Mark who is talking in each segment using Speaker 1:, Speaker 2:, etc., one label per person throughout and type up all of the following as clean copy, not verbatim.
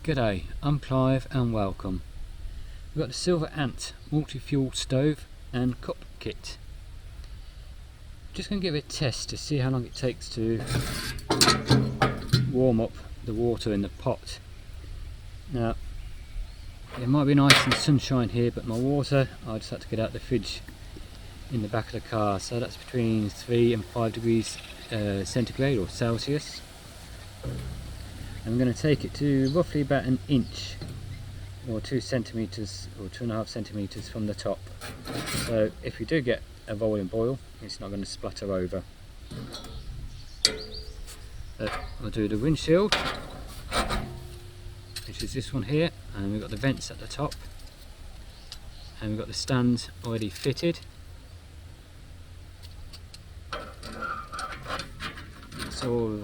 Speaker 1: G'day, I'm Clive and welcome. We've got the SilverAnt multi-fuel stove and cup kit. Just going to give it a test to see how long it takes to warm up the water in the pot. Now, it might be nice and sunshine here, but my water, I just had to get out the fridge in the back of the car, so that's between 3 and 5 degrees centigrade or Celsius. I'm going to take it to roughly about an inch or 2 centimeters or 2.5 centimeters from the top. So if you do get a rolling boil, it's not going to splatter over. I'll do the windshield, which is this one here, and we've got the vents at the top, and we've got the stands already fitted. It's all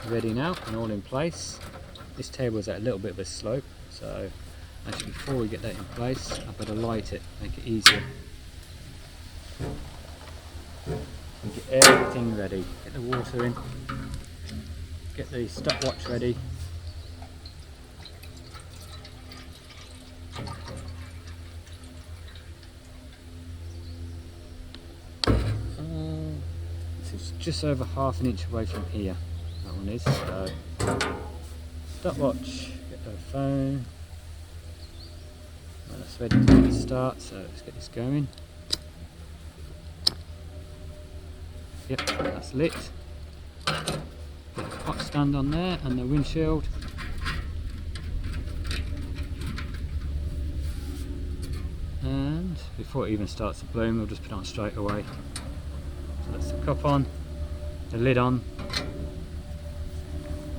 Speaker 1: ready now and all in place. This table is at a little bit of a slope, so actually before we get that in place, I better light it, make it easier. And get everything ready, get the water in, get the stopwatch ready. This is just over half an inch away from here. That one is. So stopwatch, get the phone. Well, that's ready to start, so let's get this going. Yep, that's lit. Get the pot stand on there and the windshield. And before it even starts to bloom, we'll just put it on straight away. So that's the cup on, the lid on.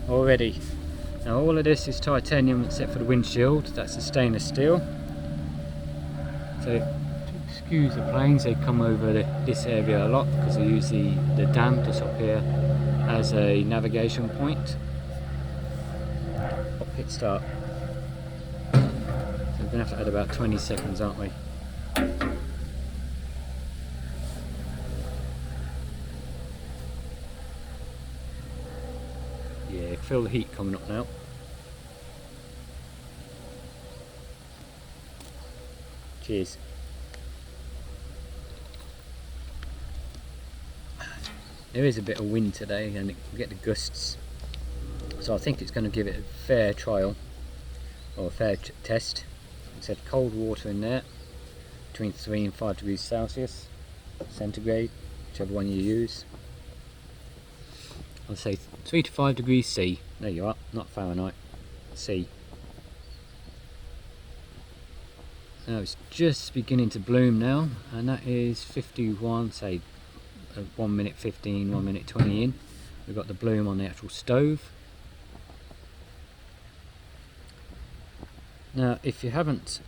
Speaker 1: Already. Now all of this is titanium except for the windshield, that's a stainless steel. So excuse the planes, they come over this area a lot because they use the dam just up here as a navigation point. Hit start. So we're going to have to add about 20 seconds, aren't we? Yeah, feel the heat coming up now. Cheers. There is a bit of wind today and we get the gusts, so I think it's going to give it a fair trial or a fair test. It said cold water in there between 3 and 5 degrees Celsius, centigrade, whichever one you use. I'll say 3 to 5 degrees C. There you are, not Fahrenheit, C. Now it's just beginning to bloom now, and that is 51, say 1 minute 15, 1 minute 20 in. We've got the bloom on the actual stove. Now if you haven't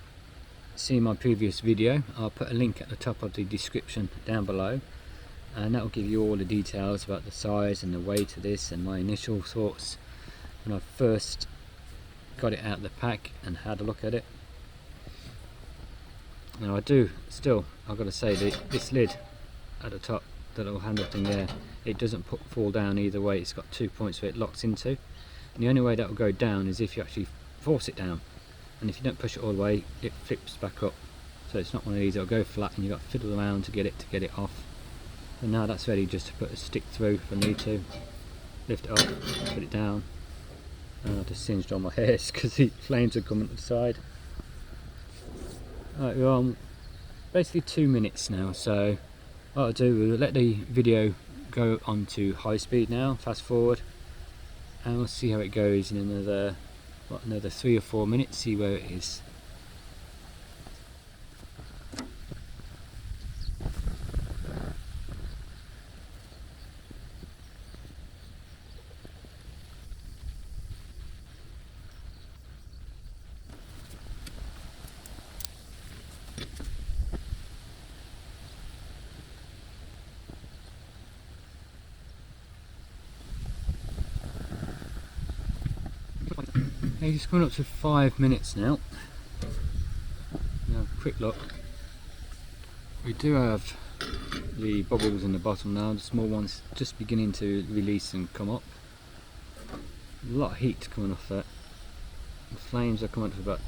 Speaker 1: seen my previous video, I'll put a link at the top of the description down below, and that will give you all the details about the size and the weight of this and my initial thoughts when I first got it out of the pack and had a look at it. Now I've got to say that this lid at the top, that little handle thing there, it doesn't fall down either way. It's got 2 points where it locks into, and the only way that will go down is if you actually force it down, and if you don't push it all the way, it flips back up. So it's not one of these that'll go flat and you've got to fiddle around to get it off. And now that's ready just to put a stick through if I need to. Lift it up, put it down. I just singed all my hairs because the flames are coming to the side. Right, we're on basically 2 minutes now, so what I'll do, we'll let the video go on to high speed now, fast forward, and we'll see how it goes in another 3 or 4 minutes, see where it is. It's coming up to 5 minutes now. Now, have a quick look. We do have the bubbles in the bottom now, the small ones just beginning to release and come up. A lot of heat coming off that. The flames are coming up to about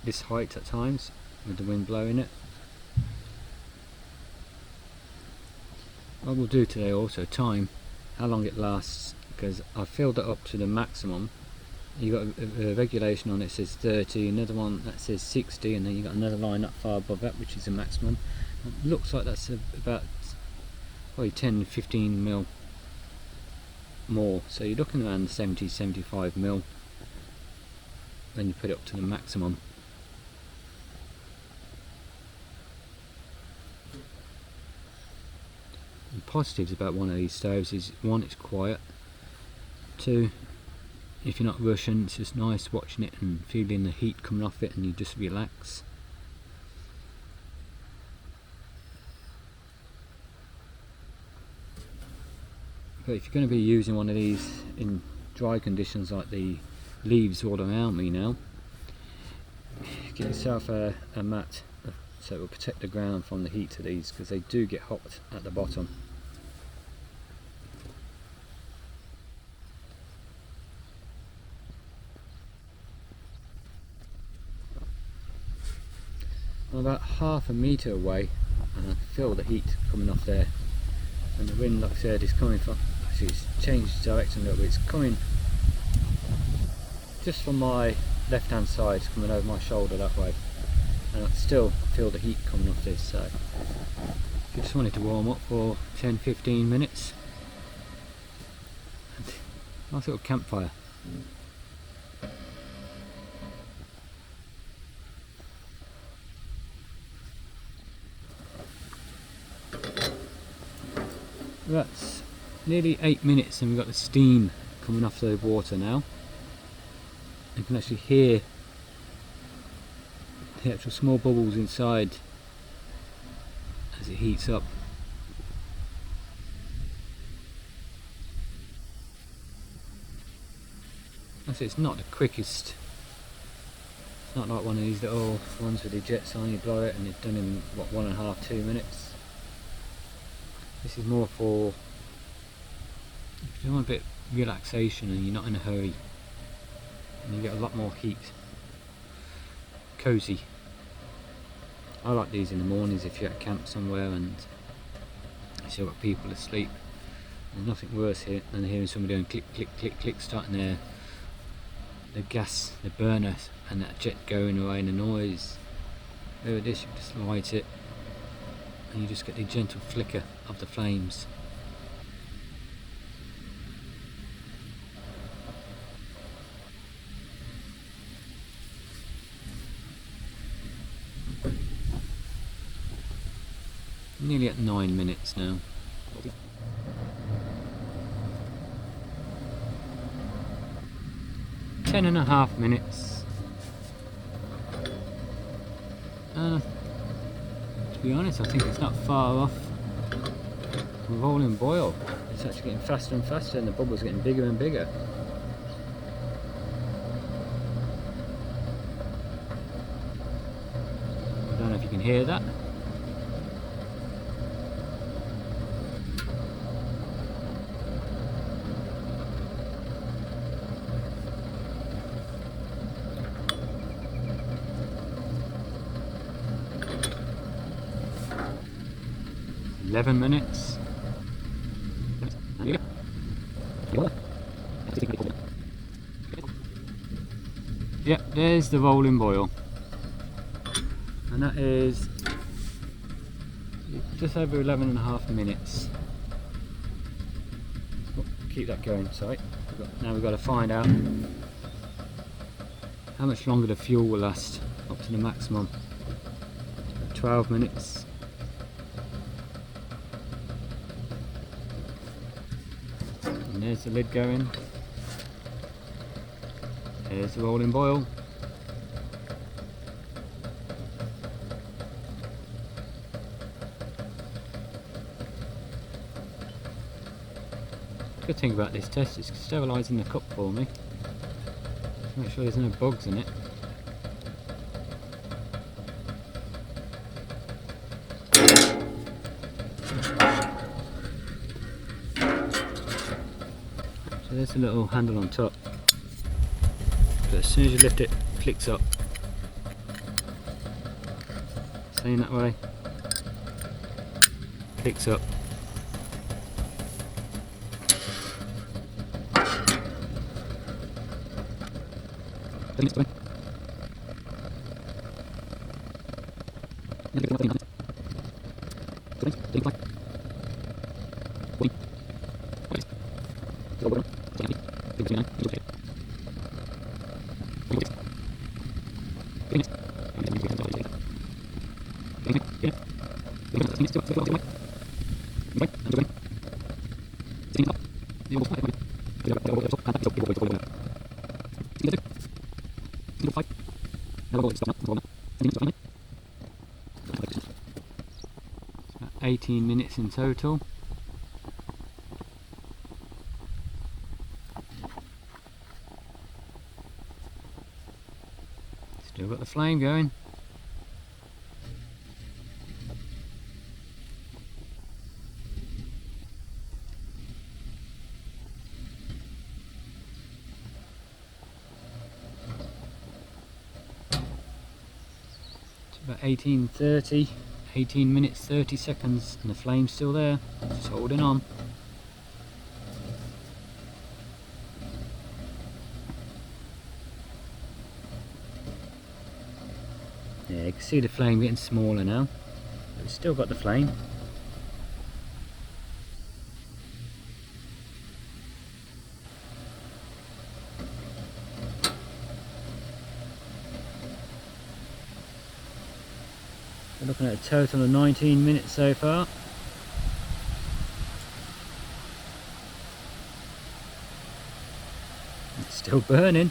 Speaker 1: this height at times with the wind blowing it. I will do today also time how long it lasts, because I filled it up to the maximum. You got a regulation on it, says 30, another one that says 60, and then you got another line not far above that which is the maximum. It looks like that's about probably 10-15 mil more, so you're looking around 70-75 mil when you put it up to the maximum. The positives about one of these stoves is, one, it's quiet, two, if you're not rushing, it's just nice watching it and feeling the heat coming off it, and you just relax. But if you're going to be using one of these in dry conditions like the leaves all around me now, get yourself a mat so it will protect the ground from the heat of these, because they do get hot at the bottom. I'm about half a metre away and I feel the heat coming off there, and the wind, like I said, is coming from, actually it's changed direction a little bit, it's coming just from my left hand side, it's coming over my shoulder that way, and I still feel the heat coming off this. So if you just wanted to warm up for 10-15 minutes, nice little campfire. That's nearly 8 minutes and we've got the steam coming off the water now. You can actually hear the actual small bubbles inside as it heats up. Actually, it's not the quickest. It's not like one of these little ones with the jets on, you blow it and it's done in what, 1.5–2 minutes. This is more for if you want a bit of relaxation and you're not in a hurry, and you get a lot more heat. Cozy. I like these in the mornings if you're at camp somewhere and you still got people asleep. There's nothing worse here than hearing somebody going click click click click, starting the gas, the burner, and that jet going away and the noise. Over this, you just light it and you just get the gentle flicker of the flames. Nearly at 9 minutes now. Ten and a half minutes. To be honest, I think it's not far off the rolling boil. It's actually getting faster and faster and the bubbles are getting bigger and bigger. I don't know if you can hear that. Eleven minutes. Yep, there's the rolling boil, and that is just over 11.5 minutes. Keep that going tight. Now we've got to find out how much longer the fuel will last up to the maximum. 12 minutes. And there's the lid going. There's the rolling boil. Good thing about this test is sterilising the cup for me. To make sure there's no bugs in it. So there's a little handle on top. But as soon as you lift it flicks up. Staying that way. Flicks up. About 18 minutes in total. Still got the flame going. About 18:30, 18 minutes 30 seconds, and the flame's still there, just holding on. Yeah, you can see the flame getting smaller now, but it's still got the flame. We're looking at a total of 19 minutes so far. It's still burning.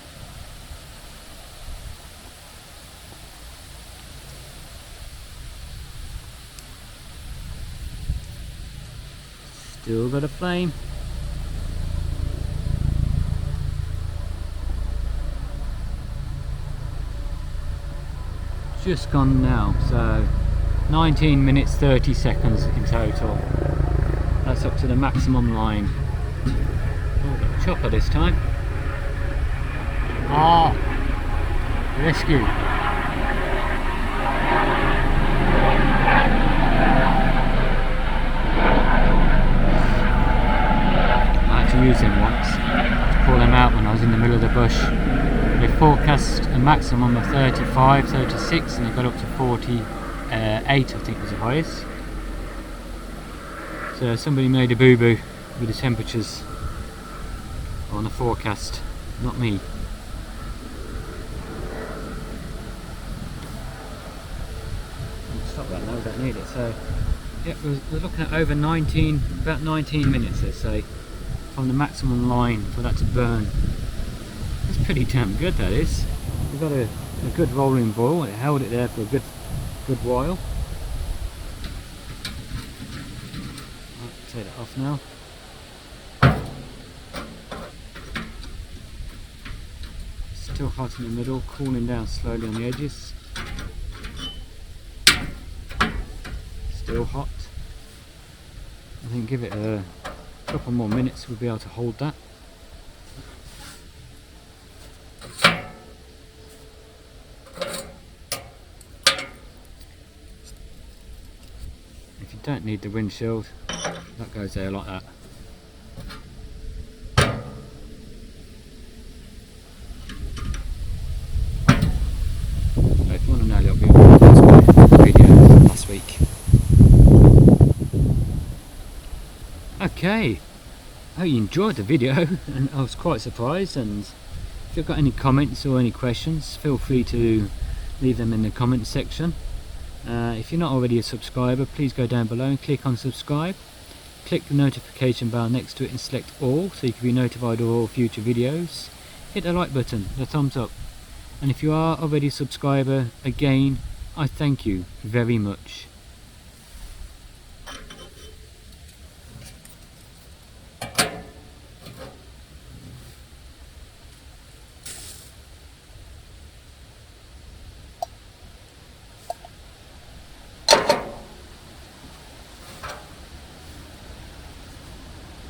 Speaker 1: Still got a flame. Just gone now, so 19 minutes 30 seconds in total. That's up to the maximum line. Oh, got a chopper this time. Ah, rescue. I had to use him once to pull them out when I was in the middle of the bush. They forecast a maximum of 35, 36, and they got up to 48, I think was the highest. So somebody made a boo-boo with the temperatures on the forecast, not me. I'll stop that now, we don't need it. So yeah, we're looking at over 19, about 19 minutes, let's say, from the maximum line for that to burn. That's pretty damn good, that is. We've got a good rolling boil. It held it there for a good while. I'll take it off now. Still hot in the middle, cooling down slowly on the edges. Still hot. I think give it a couple more minutes, we'll be able to hold that. If you don't need the windshield, that goes there like that. So if you want to know a little bit more, that's my video last week. Okay, I hope you enjoyed the video, and I was quite surprised. And if you've got any comments or any questions, feel free to leave them in the comment section. If you're not already a subscriber, please go down below and click on subscribe. Click the notification bell next to it and select all, so you can be notified of all future videos. Hit the like button, the thumbs up, and if you are already a subscriber, again, I thank you very much.